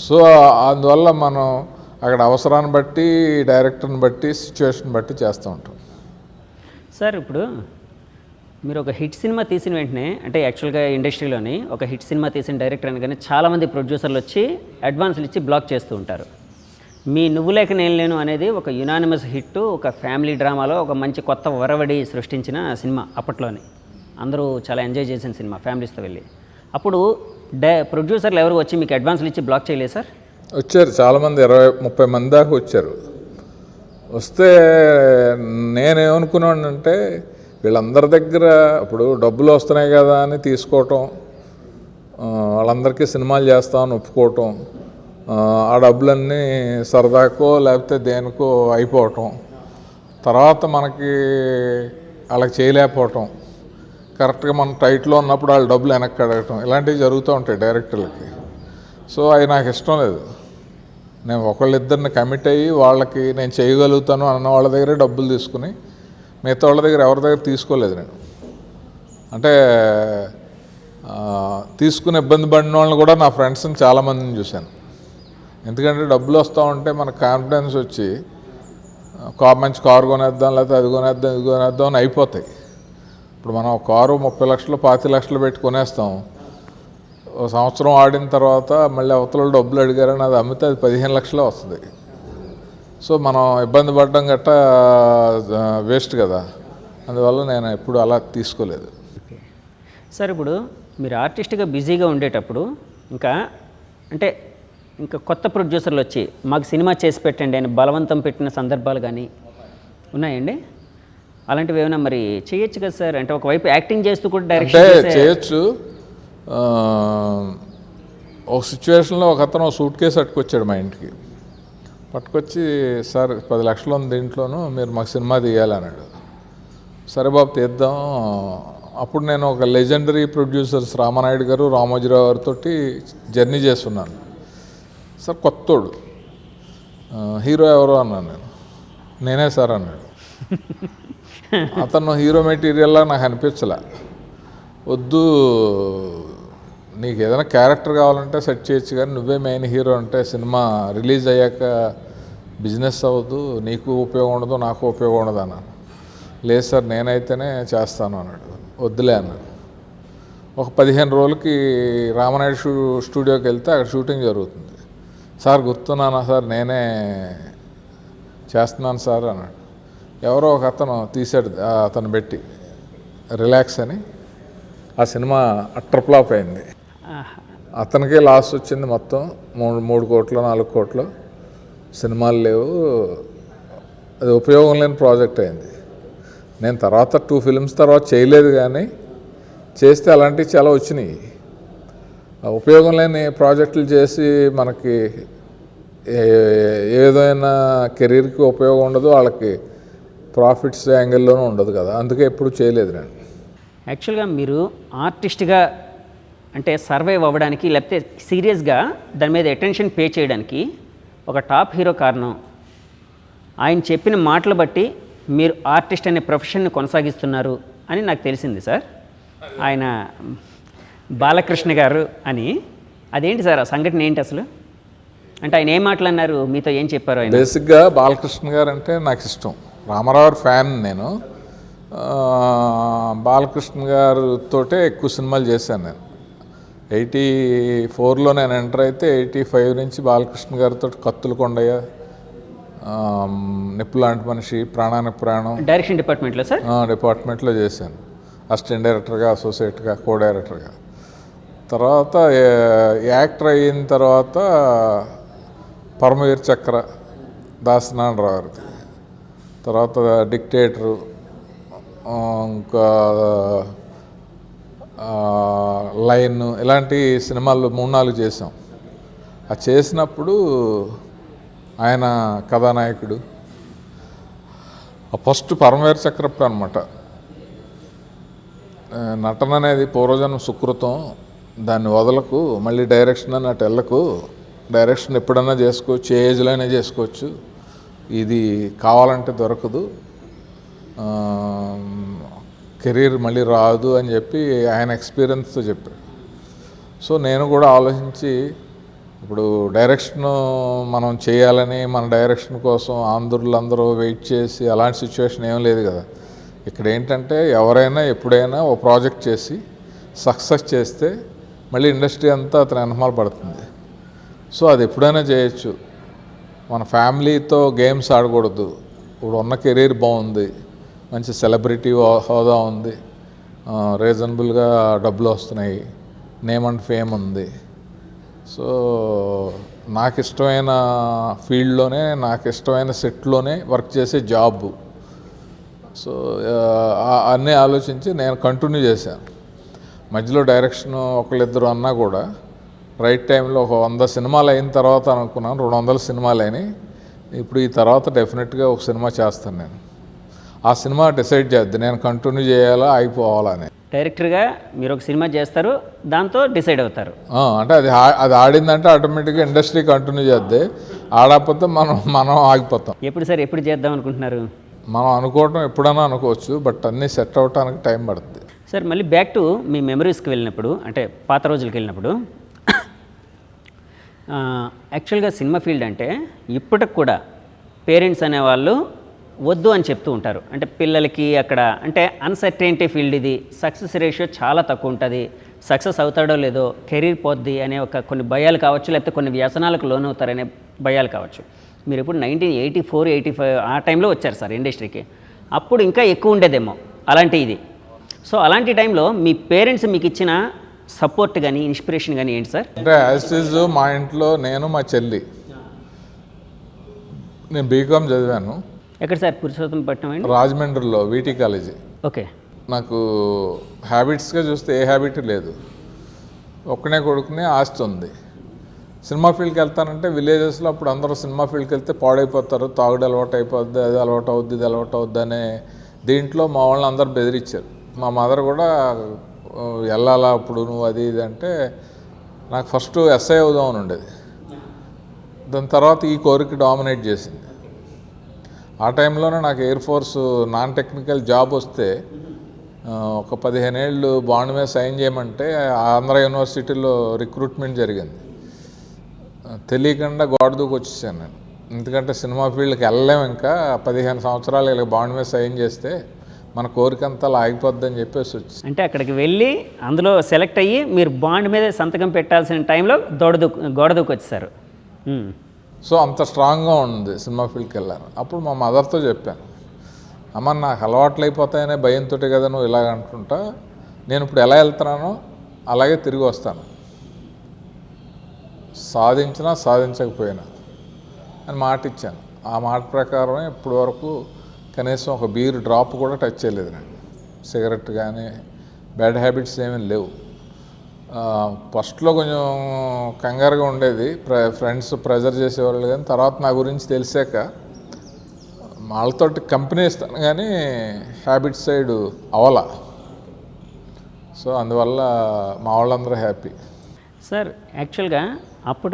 So అందువల్ల మనం అక్కడ అవసరాన్ని బట్టి, డైరెక్టర్ని బట్టి, సిచ్యువేషన్ బట్టి చేస్తూ ఉంటాం. సార్ ఇప్పుడు మీరు ఒక హిట్ సినిమా తీసిన వెంటనే, అంటే యాక్చువల్గా ఇండస్ట్రీలోని ఒక హిట్ సినిమా తీసిన డైరెక్టర్ అనగానే చాలామంది ప్రొడ్యూసర్లు వచ్చి అడ్వాన్స్లు ఇచ్చి బ్లాక్ చేస్తూ ఉంటారు. మీ నువ్వు లేక నేను లేను అనేది ఒక యునానిమస్ హిట్, ఒక ఫ్యామిలీ డ్రామాలో ఒక మంచి కొత్త వరవడి సృష్టించిన సినిమా. అప్పట్లోనే అందరూ చాలా ఎంజాయ్ చేసిన సినిమా ఫ్యామిలీస్తో వెళ్ళి. అప్పుడు ప్రొడ్యూసర్లు ఎవరు వచ్చి మీకు అడ్వాన్స్లు ఇచ్చి బ్లాక్ చేయలేదు సార్? వచ్చారు చాలామంది, 20-30 మంది దాకా వచ్చారు. వస్తే నేనేమనుకున్నానంటే వీళ్ళందరి దగ్గర ఇప్పుడు డబ్బులు వస్తున్నాయి కదా అని తీసుకోవటం, వాళ్ళందరికీ సినిమాలు చేస్తామని ఒప్పుకోవటం, ఆ డబ్బులన్నీ సరదాకో లేకపోతే దేనికో అయిపోవటం, తర్వాత మనకి వాళ్ళకి చేయలేకపోవటం, కరెక్ట్గా మనం టైట్లో ఉన్నప్పుడు వాళ్ళ డబ్బులు వెనక్కి అడగటం, ఇలాంటివి జరుగుతూ ఉంటాయి డైరెక్టర్లకి. సో అవి నాకు ఇష్టం లేదు. నేను ఒకళ్ళిద్దరిని కమిట్ అయ్యి వాళ్ళకి నేను చేయగలుగుతాను అన్న వాళ్ళ దగ్గరే డబ్బులు తీసుకుని మిగతా వాళ్ళ దగ్గర ఎవరి దగ్గర తీసుకోలేదు నేను. అంటే తీసుకుని ఇబ్బంది పడిన వాళ్ళని కూడా నా ఫ్రెండ్స్ని చాలామందిని చూశాను. ఎందుకంటే డబ్బులు వస్తూ ఉంటే మనకు కాన్ఫిడెన్స్ వచ్చి మంచి కారు కొనేద్దాం, లేకపోతే అది కొనేద్దాం, ఇది కొనేద్దాం అని అయిపోతాయి. ఇప్పుడు మనం కారు 30 లక్షలు 25 లక్షలు పెట్టి కొనేస్తాం. ఒక సంవత్సరం ఆడిన తర్వాత మళ్ళీ అవతల డబ్బులు అడిగారని అది అమ్మితే అది 15 లక్షలే వస్తుంది. సో మనం ఇబ్బంది పడడం గట్టా వేస్ట్ కదా. అందువల్ల నేను ఎప్పుడు అలా తీసుకోలేదు. సార్ ఇప్పుడు మీరు ఆర్టిస్ట్గా బిజీగా ఉండేటప్పుడు ఇంకా కొత్త ప్రొడ్యూసర్లు వచ్చి మాకు సినిమా చేసి పెట్టండి అని బలవంతం పెట్టిన సందర్భాలు కానీ ఉన్నాయండి? అలాంటివి ఏమైనా మరి చేయొచ్చు కదా సార్? అంటే ఒకవైపు యాక్టింగ్ చేస్తూ కూడా డైరెక్షన్ చేయొచ్చు. ఒక సిచ్యువేషన్లో ఒక అతను సూట్ కేసు పట్టుకొచ్చాడు మా ఇంటికి. పట్టుకొచ్చి సార్ 10 లక్షలు ఉంది దీంట్లోనూ, మీరు మాకు సినిమా తీయాలన్నాడు. సరే బాబు తీద్దాం. అప్పుడు నేను ఒక లెజెండరీ ప్రొడ్యూసర్స్ రామానాయుడు గారు, రామోజీరావు గారితో జర్నీ చేస్తున్నాను. సార్ కొత్తోడు, హీరో ఎవరు అన్నాను. నేనే సార్ అన్నాడు. అతను హీరో మెటీరియల్లా నాకు అనిపించలే. వద్దు, నీకు ఏదైనా క్యారెక్టర్ కావాలంటే సెట్ చేయొచ్చు, కానీ నువ్వే మెయిన్ హీరో అంటే సినిమా రిలీజ్ అయ్యాక బిజినెస్ అవ్వదు, నీకు ఉపయోగం ఉండదు, నాకు ఉపయోగం ఉండదు అన్నాను. లేదు సార్ నేనైతేనే చేస్తాను అన్నాడు. వద్దులే అన్నాను. ఒక 15 రోజులకి రామనాయుడు స్టూడియోకి వెళ్తే అక్కడ షూటింగ్ జరుగుతుంది. సార్ గుర్తున్నానా సార్, నేనే చేస్తున్నాను సార్ అన్నాడు. ఎవరో ఒక అతను తీసాడు, అతను పెట్టి రిలాక్స్ అని. ఆ సినిమా అట్టర్ ఫ్లాప్ అయింది. అతనికే లాస్ వచ్చింది మొత్తం 3 కోట్లు 4 కోట్లు. సినిమాలు లేవు, అది ఉపయోగం లేని ప్రాజెక్ట్ అయింది. నేను తర్వాత 2 ఫిల్మ్స్ తర్వాత చేయలేదు, కానీ చేస్తే అలాంటివి చాలా వచ్చినాయి. ఉపయోగం లేని ప్రాజెక్టులు చేసి మనకి ఏ విధమైన కెరీర్కి ఉపయోగం ఉండదు, వాళ్ళకి ప్రాఫిట్స్ యాంగిల్లోనూ ఉండదు కదా. అందుకే ఎప్పుడు చేయలేదు నేను. యాక్చువల్గా మీరు ఆర్టిస్ట్గా అంటే సర్వైవ్ అవ్వడానికి, లేకపోతే సీరియస్గా దాని మీద అటెన్షన్ పే చేయడానికి ఒక టాప్ హీరో కారణం. ఆయన చెప్పిన మాటలు బట్టి మీరు ఆర్టిస్ట్ అనే ప్రొఫెషన్ని కొనసాగిస్తున్నారు అని నాకు తెలిసింది సార్. ఆయన బాలకృష్ణ గారు అని. అదేంటి సార్ ఆ సంఘటన ఏంటి అసలు? అంటే ఆయన ఏం మాట్లాడినారు, మీతో ఏం చెప్పారు ఆయన? బేసిక్గా బాలకృష్ణ గారు అంటే నాకు ఇష్టం. రామారావు ఫ్యాన్ నేను. బాలకృష్ణ గారితో ఎక్కువ సినిమాలు చేశాను నేను. 84లో నేను ఎంటర్ అయితే 85 నుంచి బాలకృష్ణ గారితో కత్తుల కొండయ్య, నిప్పు లాంటి మనిషి, ప్రాణానికి ప్రాణం డైరెక్షన్ డిపార్ట్మెంట్లో సార్ డిపార్ట్మెంట్లో చేశాను. అసిస్టెంట్ డైరెక్టర్గా, అసోసియేట్గా, కో డైరెక్టర్గా. తర్వాత యాక్టర్ అయిన తర్వాత పరమవీర్ చక్ర దాసనారాయణరావు గారిది, తర్వాత డిక్టేటరు, ఇంకా లైన్, ఇలాంటి సినిమాలు 3-4 చేసాం. ఆ చేసినప్పుడు ఆయన కథానాయకుడు. ఫస్ట్ పరమవీర్ చక్రప్ప అనమాట. నటన అనేది పూర్వజన్మ సుకృతం, దాన్ని వదలకు, మళ్ళీ డైరెక్షన్ అని అటు వెళ్ళకు, డైరెక్షన్ ఎప్పుడన్నా చేసుకోవచ్చు, ఏ ఏజ్లో అయినా చేసుకోవచ్చు, ఇది కావాలంటే దొరకదు, కెరీర్ మళ్ళీ రాదు అని చెప్పి ఆయన ఎక్స్పీరియన్స్తో చెప్పారు. సో నేను కూడా ఆలోచించి ఇప్పుడు డైరెక్షన్ మనం చేయాలని మన డైరెక్షన్ కోసం అందరూ వెయిట్ చేసి అలాంటి సిచ్యువేషన్ ఏం లేదు కదా. ఇక్కడ ఏంటంటే ఎవరైనా ఎప్పుడైనా ఓ ప్రాజెక్ట్ చేసి సక్సెస్ చేస్తే మళ్ళీ ఇండస్ట్రీ అంతా అతని వెనకాల పడుతుంది. సో అది ఎప్పుడైనా చేయొచ్చు. మన ఫ్యామిలీతో గేమ్స్ ఆడకూడదు. ఇప్పుడు ఉన్న కెరీర్ బాగుంది, మంచి సెలబ్రిటీ హోదా ఉంది, రీజనబుల్గా డబ్బులు వస్తున్నాయి, నేమ్ అండ్ ఫేమ్ ఉంది. సో నాకు ఇష్టమైన ఫీల్డ్లోనే నాకు ఇష్టమైన సెట్లోనే వర్క్ చేసే జాబ్. సో అన్నీ ఆలోచించి నేను కంటిన్యూ చేశాను. మధ్యలో డైరెక్షన్ ఒకళ్ళిద్దరు అన్నా కూడా రైట్ టైంలో ఒక 100 సినిమాలు అయిన తర్వాత అనుకున్నాను, 200 సినిమాలు అయినాయి. ఇప్పుడు ఈ తర్వాత డెఫినెట్గా ఒక సినిమా చేస్తాను నేను. ఆ సినిమా డిసైడ్ చేద్ది నేను కంటిన్యూ చేయాలా అయిపోవాలా అని. డైరెక్టర్గా మీరు ఒక సినిమా చేస్తారు, దాంతో డిసైడ్ అవుతారు. అంటే అది ఆడిందంటే ఆటోమేటిక్గా ఇండస్ట్రీ కంటిన్యూ చేద్ది, ఆడకపోతే మనం ఆగిపోతాం. ఎప్పుడు సార్ ఎప్పుడు చేద్దాం అనుకుంటున్నారు? మనం అనుకోవటం ఎప్పుడైనా అనుకోవచ్చు, బట్ అన్నీ సెట్ అవటానికి టైం పడుతుంది. సార్ మళ్ళీ బ్యాక్ టు మీ మెమరీస్కి వెళ్ళినప్పుడు, అంటే పాత రోజులకి వెళ్ళినప్పుడు, యాక్చువల్గా సినిమా ఫీల్డ్ అంటే ఇప్పటికి కూడా పేరెంట్స్ అనేవాళ్ళు వద్దు అని చెప్తూ ఉంటారు. అంటే పిల్లలకి అక్కడ అంటే అన్సర్టెనిటీ ఫీల్డ్, ఇది సక్సెస్ రేషియో చాలా తక్కువ ఉంటుంది, సక్సెస్ అవుతాడో లేదో, కెరీర్ పోద్ది అనే కొన్ని భయాలు కావచ్చు, లేకపోతే కొన్ని వ్యసనాలకు లోనవుతారనే భయాలు కావచ్చు. మీరు ఇప్పుడు 1984, 85 ఆ టైంలో వచ్చారు సార్ ఇండస్ట్రీకి. అప్పుడు ఇంకా ఎక్కువ ఉండేదేమో అలాంటి ఇది. సో అలాంటి టైంలో మీ పేరెంట్స్ మీకు ఇచ్చిన సపోర్ట్ కానీ ఇన్స్పిరేషన్ కానీ ఏంటి సార్? అంటే యాజ్ ఇట్ ఈజ్ మా ఇంట్లో నేను మా చెల్లి, నేను బీకామ్ చదివాను. ఎక్కడ సార్? పురుషోత్తమపట్నం అండి, రాజమండ్రిలో వీటీ కాలేజీ. ఓకే. నాకు హ్యాబిట్స్గా చూస్తే ఏ హ్యాబిట్ లేదు, ఒక్కనే కొడుకునే ఆస్తి ఉంది. సినిమా ఫీల్డ్కి వెళ్తానంటే విలేజెస్లో అప్పుడు అందరూ సినిమా ఫీల్డ్కి వెళ్తే పాడైపోతారు, తాగుడు అలవాటు అయిపోద్ది, అది అలవాటు అవుద్ది, ఇది అలవాటు అవుద్ది అనే దీంట్లో మా వాళ్ళని అందరూ బెదిరించారు. మా మదర్ కూడా వెళ్ళాలా అప్పుడు నువ్వు అది ఇది అంటే, నాకు ఫస్ట్ ఎస్ఐ అవుదామని ఉండేది. దాని తర్వాత ఈ కోరిక డామినేట్ చేసింది. ఆ టైంలోనే నాకు air force non technical job వస్తే ఒక 15 ఏళ్ళు బాండ్ మీద సైన్ చేయమంటే ఆంధ్ర యూనివర్సిటీలో రిక్రూట్మెంట్ జరిగింది. తెలియకుండా గోడ దూకి వచ్చేసాను నేను. ఎందుకంటే సినిమా ఫీల్డ్కి వెళ్ళలేము, ఇంకా 15 సంవత్సరాలు ఇలా బాండ్ మీద సైన్ చేస్తే మన కోరికంతా ఆగిపోద్దని చెప్పేసి వచ్చి, అంటే అక్కడికి వెళ్ళి అందులో సెలెక్ట్ అయ్యి మీరు బాండ్ మీద సంతకం పెట్టాల్సిన టైంలో గోడ దూకి వచ్చేసారు. సో అంత స్ట్రాంగ్గా ఉంది సినిమా ఫీల్డ్కి వెళ్ళాను. అప్పుడు మా మదర్తో చెప్పాను, అమ్మ నాకు అలవాట్లు అయిపోతాయనే భయంతో కదా నువ్వు ఇలాగ అనుకుంటా, నేను ఇప్పుడు ఎలా వెళ్తున్నానో అలాగే తిరిగి వస్తాను, సాధించినా సాధించకపోయినా అని మాట ఇచ్చాను. ఆ మాట ప్రకారం ఇప్పటి వరకు కనీసం ఒక బీర్ డ్రాప్ కూడా టచ్ చేయలేదు నేను. సిగరెట్ కానీ బ్యాడ్ హ్యాబిట్స్ ఏమీ లేవు. ఫస్ట్లో కొంచెం కంగారుగా ఉండేది, ఫ్రెండ్స్ ప్రెజర్ చేసేవాళ్ళు, కానీ తర్వాత నా గురించి తెలిసాక వాళ్ళతోటి కంపెనీ ఇస్తాను కానీ హ్యాబిట్ సైడ్ అవలా. సో అందువల్ల మా వాళ్ళందరూ హ్యాపీ. సార్ యాక్చువల్గా అప్పుడు